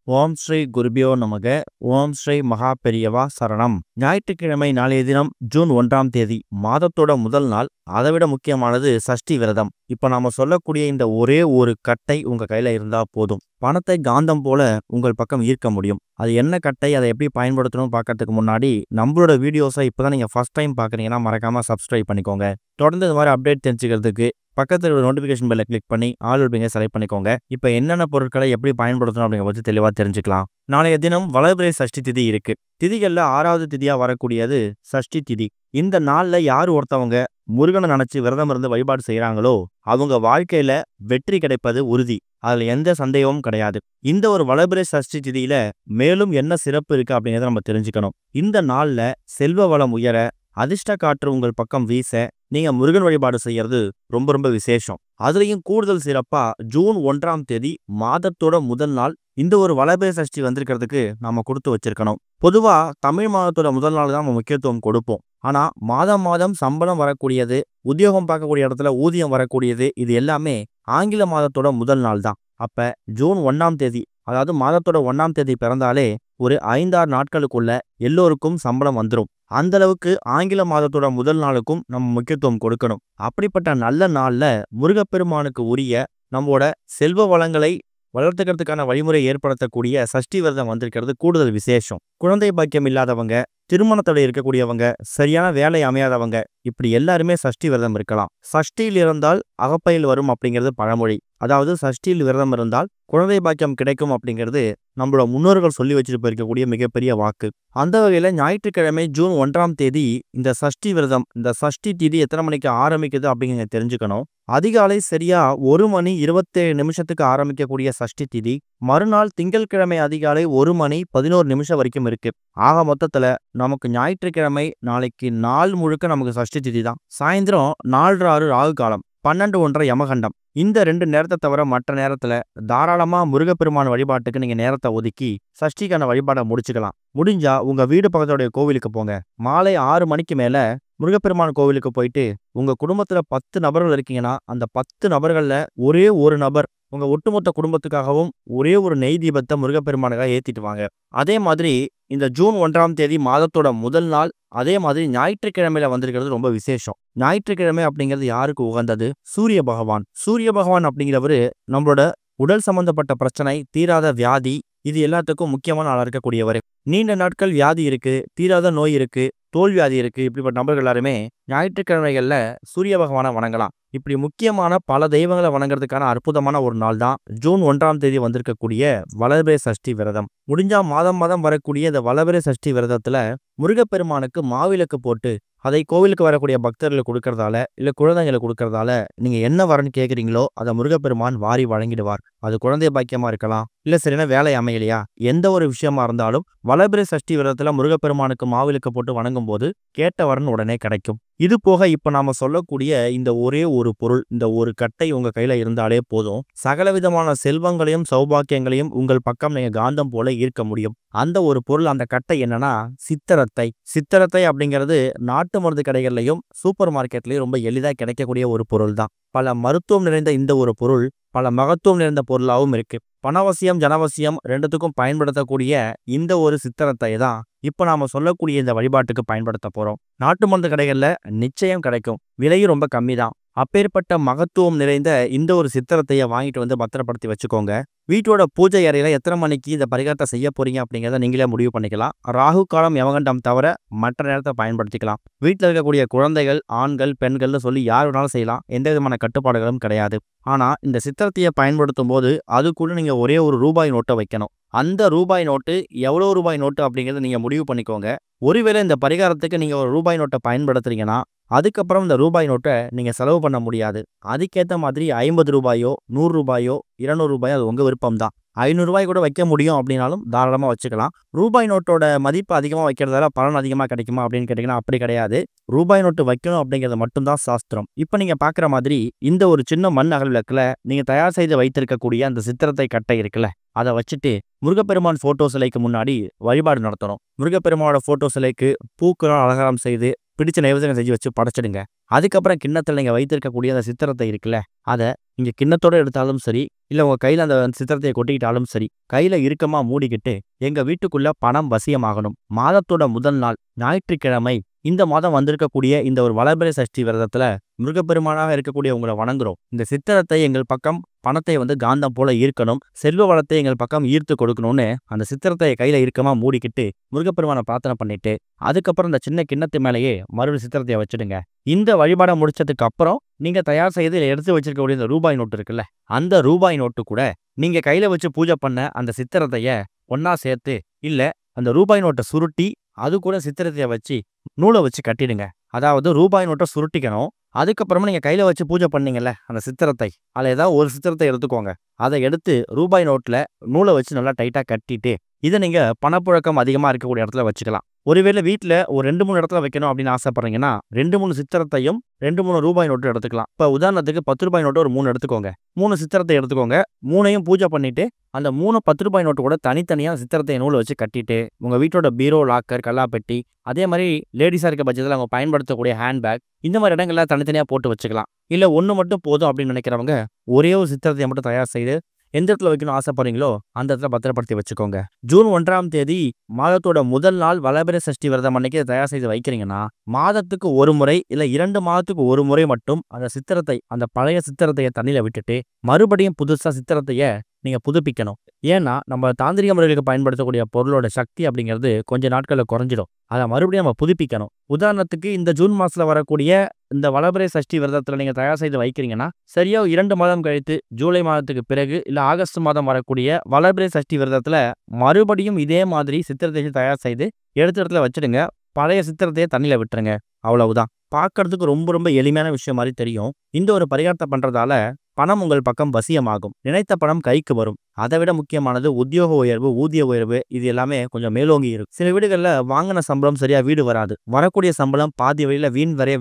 ஓம் ஸ்ரீ குருபியோ நமக. ஓம் ஸ்ரீ மகா பெரியவா சரணம். ஞாயிற்றுக்கிழமை நாளைய தினம் ஜூன் 1ஆம் தேதி, மாதத்தோட முதல் நாள். அதைவிட முக்கியமானது சஷ்டி விரதம். இப்ப நாம சொல்லக்கூடிய இந்த ஒரே ஒரு கட்டை உங்க கையில இருந்தா போதும், பணத்தை காந்தம் போல உங்கள் பக்கம் ஈர்க்க முடியும். அது என்ன கட்டை, அதை எப்படி பயன்படுத்தணும் பார்க்கறதுக்கு முன்னாடி நம்மளோட வீடியோஸை இப்பதான் நீங்க ஃபர்ஸ்ட் டைம் பாக்குறீங்கன்னா மறக்காம சப்ஸ்கிரைப் பண்ணிக்கோங்க. தொடர்ந்து இந்த மாதிரி அப்டேட் தெரிஞ்சுக்கிறதுக்கு பக்கத்தில் ஒரு நோட்டிஃபிகேஷன் பெல்லை கிளிக் பண்ணி ஆல் விரும்பிங்க செலக்ட் பண்ணிக்கோங்க. இப்போ என்னென்ன பொருட்களை எப்படி பயன்படுத்தணும் அப்படிங்கிற பற்றி தெளிவாக தெரிஞ்சுக்கலாம். நாளைய தினம் வளர்பிறை சஷ்டி திதி இருக்கு. திதிகளில் 6வது திதியா வரக்கூடியது சஷ்டி திதி. இந்த நாள்ல யார் ஒருத்தவங்க முருகனை நினைச்சு விரதம் இருந்து வழிபாடு செய்யறாங்களோ அவங்க வாழ்க்கையில வெற்றி கிடைப்பது உறுதி. அதுல எந்த சந்தேகமும் கிடையாது. இந்த ஒரு வளர்பிறை சஷ்டி திதியில மேலும் என்ன சிறப்பு இருக்கு அப்படிங்கிறத நம்ம தெரிஞ்சுக்கணும். இந்த நாள்ல செல்வ வளம் உயர, அதிர்ஷ்ட காற்று உங்கள் பக்கம் வீச நீங்க முருகன் வழிபாடு செய்யறது ரொம்ப ரொம்ப விசேஷம். அதுலயும் கூடுதல் சிறப்பா ஜூன் 1ஆம் தேதி மாதத்தோட முதல் நாள் இந்த ஒரு வளர்பிறை சஷ்டி வந்திருக்கிறதுக்கு நாம கொடுத்து வச்சிருக்கணும். பொதுவா தமிழ் மாதத்தோட முதல் நாள் தான் நம்ம முக்கியத்துவம் கொடுப்போம். ஆனா மாதம் மாதம் சம்பளம் வரக்கூடியது, உத்தியோகம் பார்க்கக்கூடிய இடத்துல ஊதியம் வரக்கூடியது, இது எல்லாமே ஆங்கில மாதத்தோட முதல் நாள் தான். அப்ப ஜூன் 1ஆம் தேதி, அதாவது மாதத்தோட 1ஆம் தேதி பிறந்தாலே ஒரு 5-6 நாட்களுக்குள்ள எல்லோருக்கும் சம்பளம் வந்துடும். அந்த அளவுக்கு ஆங்கில மாதத்தோட முதல் நாளுக்கும் நம்ம முக்கியத்துவம் கொடுக்கணும். அப்படிப்பட்ட நல்ல நாள்ல முருகப்பெருமானுக்கு உரிய நம்மளோட செல்வ வளங்களை வளர்த்துக்கிறதுக்கான வழிமுறை ஏற்படுத்தக்கூடிய சஷ்டி விரதம் வந்திருக்கிறது கூடுதல் விசேஷம். குழந்தை பாக்கியம் இல்லாதவங்க, திருமணத்தோட இருக்கக்கூடியவங்க, சரியான வேலை அமையாதவங்க, இப்படி எல்லாருமே சஷ்டி விரதம் இருக்கலாம். சஷ்டியில் இருந்தால் அகப்பையில் வரும் அப்படிங்கிறது பழமொழி. அதாவது சஷ்டியில் விரதம் இருந்தால் குழந்தை பாக்கியம் கிடைக்கும் அப்படிங்கிறது நம்மளோட முன்னோர்கள் சொல்லி வச்சுட்டு போயிருக்கக்கூடிய மிகப்பெரிய வாக்கு. அந்த வகையில ஞாயிற்றுக்கிழமை ஜூன் 1ஆம் தேதி இந்த சஷ்டி விரதம், இந்த சஷ்டி திதி எத்தனை மணிக்கு ஆரம்பிக்குது அப்படிங்கிறத தெரிஞ்சுக்கணும். அதிகாலை சரியா 1:27 ஆரம்பிக்கக்கூடிய சஷ்டி திதி மறுநாள் திங்கட்கிழமை அதிகாலை 1:11 வரைக்கும் இருக்கு. ஆக மொத்தத்துல நமக்கு ஞாயிற்றுக்கிழமை நாளைக்கு நாள் முழுக்க நமக்கு சஷ்டி திதி தான். சாயந்தரம் 4:06 ராகு காலம், 12:01 யமகண்டம். இந்த 2 நேரத்தை தவிர மற்ற நேரத்துல தாராளமா முருகப்பெருமான் வழிபாட்டுக்கு நீங்க நேரத்தை ஒதுக்கி சஷ்டிக்கான வழிபாடை முடிச்சுக்கலாம். முடிஞ்சா உங்க வீடு பக்கத்தோடைய கோவிலுக்கு போங்க. மாலை 6 மணிக்கு மேல முருகப்பெருமான் கோவிலுக்கு போயிட்டு உங்க குடும்பத்துல 10 நபர்கள் இருக்கீங்கன்னா அந்த 10 நபர்கள்ல ஒரே ஒரு நபர் உங்க ஒட்டுமொத்த குடும்பத்துக்காகவும் ஒரே ஒரு நெய் தீபத்தை முருகப்பெருமானுக்காக ஏத்திட்டு வாங்க. அதே மாதிரி இந்த ஜூன் 1ஆம் தேதி மாதத்தோட முதல் நாள், அதே மாதிரி ஞாயிற்றுக்கிழமையில வந்திருக்கிறது ரொம்ப விசேஷம். ஞாயிற்றுக்கிழமை அப்படிங்கிறது யாருக்கு உகந்தது? சூரிய பகவான். சூரிய பகவான் அப்படிங்கிறவரு நம்மளோட உடல் சம்பந்தப்பட்ட பிரச்சனை, தீராத வியாதி, இது எல்லாத்துக்கும் முக்கியமான ஆளா இருக்கக்கூடியவர். நீண்ட நாட்கள் வியாதி இருக்கு, தீராத நோய் இருக்கு, தோல் வியாதி இருக்கு, இப்படிப்பட்ட நபர்கள் எல்லாருமே ஞாயிற்றுக்கிழமைகள்ல சூரிய பகவானை வணங்கலாம். இப்படி முக்கியமான பல தெய்வங்களை வணங்குறதுக்கான அற்புதமான ஒரு நாள் தான் ஜூன் 1ஆம் தேதி வந்திருக்கக்கூடிய வளர்பிறை சஷ்டி விரதம். முடிஞ்சா மாதம் மாதம் வரக்கூடிய இந்த வளர்பிறை சஷ்டி விரதத்துல முருகப்பெருமானுக்கு மாவிளக்கு போட்டு அதை கோவிலுக்கு வரக்கூடிய பக்தர்களுக்கு கொடுக்கறதால, இல்ல குழந்தைங்களுக்கு கொடுக்கறதால நீங்க என்ன வரன்னு கேட்குறீங்களோ அதை முருகப்பெருமான் வாரி வழங்கிடுவார். அது குழந்தை பாக்கியமா இருக்கலாம், இல்ல சரியான வேலை அமையலையா, எந்த ஒரு விஷயமா இருந்தாலும் வளர்பிறை சஷ்டி விரதத்துல முருகப்பெருமானுக்கு மாவிளக்கு போட்டு வணங்கும் போது கேட்ட வரன் உடனே கிடைக்கும். இது போக இப்ப நாம சொல்லக்கூடிய இந்த ஒரே ஒரு பொருள், இந்த ஒரு கட்டை உங்க கையில இருந்தாலே போதும், சகல விதமான செல்வங்களையும் சௌபாக்கியங்களையும் உங்கள் பக்கம் நீங்க காந்தம் போல ஈர்க்க முடியும். அந்த ஒரு பொருள், அந்த கட்டை என்னன்னா சித்தரத்தை. சித்தரத்தை அப்படிங்கிறது நாட்டு மருந்து கடைகள்லையும் சூப்பர் மார்க்கெட்லயும் ரொம்ப எளிதாக கிடைக்கக்கூடிய ஒரு பொருள் தான். பல மருத்துவம் நிறைந்த இந்த ஒரு பொருள் பல மகத்துவம் நிறைந்த பொருளாகவும் இருக்கு. பணவசியம் ஜனவசியம் ரெண்டுத்துக்கும் பயன்படுத்தக்கூடிய இந்த ஒரு சித்திரத்தை தான் இப்ப நாம சொல்லக்கூடிய இந்த வழிபாட்டுக்கு பயன்படுத்த போறோம். நாட்டு மருந்து கடைகள்ல நிச்சயம் கிடைக்கும், விலையும் ரொம்ப கம்மி தான். அப்பேற்பட்ட மகத்துவம் நிறைந்த இந்த ஒரு சித்திரத்தைய வாங்கிட்டு வந்து பத்திரப்படுத்தி வச்சுக்கோங்க. வீட்டோட பூஜை அறையில எத்தனை மணிக்கு இந்த பரிகாரத்தை செய்ய போறீங்க அப்படிங்கிறத நீங்களே முடிவு பண்ணிக்கலாம். ராகு காலம் யமகண்டம் தவிர மற்ற நேரத்தை பயன்படுத்திக்கலாம். வீட்டில் இருக்கக்கூடிய குழந்தைகள், ஆண்கள், பெண்கள்னு சொல்லி யார் வேணாலும் செய்யலாம், எந்த விதமான கட்டுப்பாடுகளும் கிடையாது. ஆனா இந்த சித்திரத்தையை பயன்படுத்தும் போது அதுக்குள்ள நீங்க ஒரே ஒரு ரூபாய் நோட்டை வைக்கணும். அந்த ரூபாய் நோட்டு எவ்வளவு ரூபாய் நோட்டு அப்படிங்கிறத நீங்க முடிவு பண்ணிக்கோங்க. ஒருவேளை இந்த பரிகாரத்துக்கு நீங்க ஒரு ரூபாய் நோட்டை பயன்படுத்துறீங்கன்னா அதுக்கப்புறம் இந்த ரூபாய் நோட்டை நீங்க செலவு பண்ண முடியாது. அதுக்கேற்ற மாதிரி 50 ரூபாயோ 100 ரூபாயோ 200 ரூபாயோ அது உங்க விருப்பம் தான். 500 ரூபாய் கூட வைக்க முடியும் அப்படின்னாலும் தாராளமா வச்சுக்கலாம். ரூபாய் நோட்டோட மதிப்பு அதிகமாக வைக்கிறதால பலன் அதிகமாக கிடைக்குமா அப்படின்னு கேட்டிங்கன்னா அப்படி கிடையாது. ரூபாய் நோட்டு வைக்கணும் அப்படிங்கிறது மட்டும்தான் சாஸ்திரம். இப்போ நீங்க பார்க்குற மாதிரி இந்த ஒரு சின்ன மண் அகல் விளக்குல நீங்க தயார் செய்து வைத்திருக்கக்கூடிய அந்த சித்திரத்தை கட்டை இருக்குல்ல, அதை வச்சுட்டு முருகப்பெருமான் போட்டோ சிலைக்கு முன்னாடி வழிபாடு நடத்தணும். முருகப்பெருமானோட போட்டோ சிலைக்கு பூக்களால் அலங்காரம் செய்து பிடிச்ச நைவேத்தியம் செஞ்சு வச்சு படைச்சிடுங்க. அதுக்கப்புறம் கிண்ணத்துல நீங்க வைத்திருக்கக்கூடிய அந்த சித்திரத்தை இருக்குல்ல, அத நீங்க கிண்ணத்தோட எடுத்தாலும் சரி, இல்ல உங்க கையில அந்த சித்திரத்தைய கொட்டிக்கிட்டாலும் சரி, கையில இறுக்கமா மூடிக்கிட்டு, எங்க வீட்டுக்குள்ள பணம் வசியமாகணும். மாதத்தோட முதல் நாள் ஞாயிற்றுக்கிழமை இந்த மாதம் வந்திருக்கக்கூடிய இந்த ஒரு வளர்பிறை சஷ்டி விரதத்துல முருகப்பெருமானாக இருக்கக்கூடிய உங்களை வணங்குறோம். இந்த சித்திரத்தை எங்கள் பக்கம் பணத்தை காந்தம் போல ஈர்க்கணும், செல்வ வளத்தை எங்கள் பக்கம் ஈர்த்து கொடுக்கணும்னு அந்த சித்திரத்தை கையில இறுக்கமா மூடிக்கிட்டு முருகப்பெருமானை பிரார்த்தனை பண்ணிட்டு, அதுக்கப்புறம் இந்த சின்ன கிண்ணத்து மேலேயே மறுபடியும் சித்திரத்தைய வச்சிடுங்க. இந்த வழிபாடை முடிச்சதுக்கு அப்புறம் நீங்க தயார் செய்து எடுத்து வச்சிருக்கக்கூடிய இந்த ரூபாய் நோட்டு இருக்குல்ல, அந்த ரூபாய் நோட்டு கூட நீங்க கையில வச்சு பூஜை பண்ண அந்த சித்திரத்தைய ஒன்னா சேர்த்து, இல்ல அந்த ரூபாய் நோட்டை சுருட்டி அது கூட சித்திரத்தைய வச்சு நூலை வச்சு கட்டிடுங்க. அதாவது ரூபாய் நோட்டை சுருட்டிக்கணும். அதுக்கப்புறமா நீங்க கையில வச்சு பூஜை பண்ணீங்கல்ல அந்த சித்திரத்தை, அதுல ஏதாவது ஒரு சித்திரத்தை எடுத்துக்கோங்க. அதை எடுத்து ரூபாய் நோட்ல நூலை வச்சு நல்லா டைட்டா கட்டிட்டு, இதை நீங்க பணப்புழக்கம் அதிகமா இருக்கக்கூடிய இடத்துல வச்சுக்கலாம். ஒருவேளை வீட்டில் ஒரு 2-3 இடத்துல வைக்கணும் அப்படின்னு ஆசைப்படுறீங்கன்னா 2-3 சித்திரத்தையும் 2-3 ரூபாய் நோட்டு எடுத்துக்கலாம். இப்போ உதாரணத்துக்கு 10 ரூபாய் நோட்டு ஒரு 3 எடுத்துக்கோங்க, 3 சித்திரத்தை எடுத்துக்கோங்க. 3ஐயும் பூஜை பண்ணிட்டு அந்த 3 10 ரூபாய் நோட்டு கூட தனித்தனியாக சித்திரத்தை நூலை வச்சு கட்டிட்டு, உங்கள் வீட்டோட பீரோ, லாக்கர், கல்லாப்பெட்டி, அதே மாதிரி லேடிஸாக இருக்க பட்சத்தில் அவங்க பயன்படுத்தக்கூடிய ஹேண்ட்பேக், இந்த மாதிரி இடங்கள்ல தனித்தனியாக போட்டு வச்சுக்கலாம். இல்லை ஒன்று மட்டும் போதும் அப்படின்னு நினைக்கிறவங்க ஒரே ஒரு சித்திரத்தை மட்டும் தயார் செய்து எந்த இடத்துல வைக்கணும் ஆசைப்படுறீங்களோ அந்த இடத்துல பத்திரப்படுத்தி வச்சுக்கோங்க. ஜூன் 1ஆம் தேதி மாதத்தோட முதல் நாள் வளர்பிறை சஷ்டி விரதம் அன்னைக்கு தயார் செய்து வைக்கிறீங்கன்னா, மாதத்துக்கு ஒரு முறை இல்ல 2 மாதத்துக்கு ஒரு முறை மட்டும் அந்த சித்திரத்தை, அந்த பழைய சித்திரத்தைய தண்ணியில விட்டுட்டு மறுபடியும் புதுசா சித்திரத்தைய நீங்க புதுப்பிக்கணும். ஏன்னா நம்ம தாந்திரிக முறைகளுக்கு பயன்படுத்தக்கூடிய பொருளோட சக்தி அப்படிங்கிறது கொஞ்ச நாட்கள்ல குறைஞ்சிடும். அதை மறுபடியும் நம்ம புதுப்பிக்கணும். உதாரணத்துக்கு இந்த ஜூன் மாசத்துல வரக்கூடிய இந்த வளர்பிறை சஷ்டி விரதத்துல நீங்க தயார் செய்து வைக்கிறீங்கன்னா, சரியா 2 மாதம் கழித்து ஜூலை மாதத்துக்கு பிறகு இல்ல ஆகஸ்ட் மாதம் வரக்கூடிய வளர்பிறை சஷ்டி விரதத்துல மறுபடியும் இதே மாதிரி சித்திரத்தை தயார் செய்து எடுத்த இடத்துல வச்சிடுங்க. பழைய சித்திரத்தையே தண்ணியில விட்டுருங்க. அவ்வளவுதான். பார்க்கறதுக்கு ரொம்ப ரொம்ப எளிமையான விஷயம் மாதிரி தெரியும். இந்த ஒரு பரிகாரத்தை பண்றதால பணம் உங்கள் பக்கம் வசியமாகும். நினைத்த பணம் கைக்கு வரும். அதை விட முக்கியமானது உத்தியோக உயர்வு, ஊதிய உயர்வு, இது எல்லாமே கொஞ்சம் மேலோங்கி இருக்கும். சில வீடுகளில் வாங்கின சம்பளம் சரியா வீடு வராது. வரக்கூடிய சம்பளம் பாதி வழியில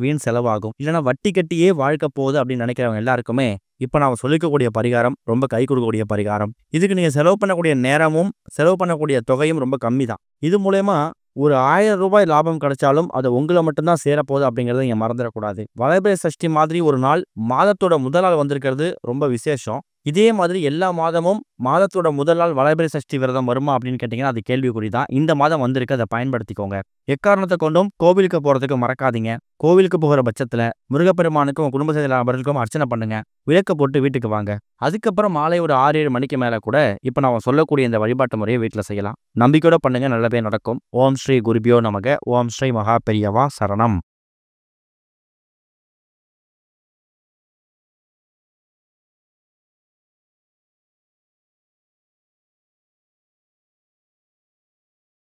வீண் செலவாகும். இல்லைன்னா வட்டி கட்டியே வாழ்க்கை போகுது அப்படின்னு நினைக்கிறவங்க எல்லாருக்குமே இப்போ நான் சொல்லிக்கக்கூடிய பரிகாரம் ரொம்ப கை கொடுக்கக்கூடிய பரிகாரம். இதுக்கு நீங்க செலவு பண்ணக்கூடிய நேரமும் செலவு பண்ணக்கூடிய தொகையும் ரொம்ப கம்மி தான். இது மூலயமா ஒரு 1000 ரூபாய் லாபம் கிடைச்சாலும் அது உங்களை மட்டும்தான் சேரப்போகுது அப்படிங்கிறத நீங்க மறந்துடக்கூடாது. வளர்பிறை சஷ்டி மாதிரி ஒரு நாள் மாதத்தோட முதல் நாள் வந்திருக்கிறது ரொம்ப விசேஷம். இதே மாதிரி எல்லா மாதமும் மாதத்தோட முதல் நாள் வளர்பிறை சஷ்டி விரதம் வருமா அப்படின்னு கேட்டீங்கன்னா அது கேள்விக்குறி தான். இந்த மாதம் வந்திருக்கு, அதை பயன்படுத்திக்கோங்க. எக்காரணத்தை கொண்டும் கோவிலுக்கு போறதுக்கு மறக்காதீங்க. கோவிலுக்கு போகிற பட்சத்துல முருகப்பெருமானுக்கும் குடும்ப சேர்ந்த நபர்களுக்கும் அர்ச்சனை பண்ணுங்க. விளக்க போட்டு வீட்டுக்கு வாங்க. அதுக்கப்புறம் மாலை ஒரு 6-7 மணிக்கு மேல கூட இப்ப நான் சொல்லக்கூடிய இந்த வழிபாட்டு முறையை வீட்டுல செய்யலாம். நம்பிக்கையோட பண்ணுங்க, நல்லபடியா நடக்கும். ஓம் ஸ்ரீ குருபியோ நமக. ஓம் ஸ்ரீ மகா பெரியவா சரணம்.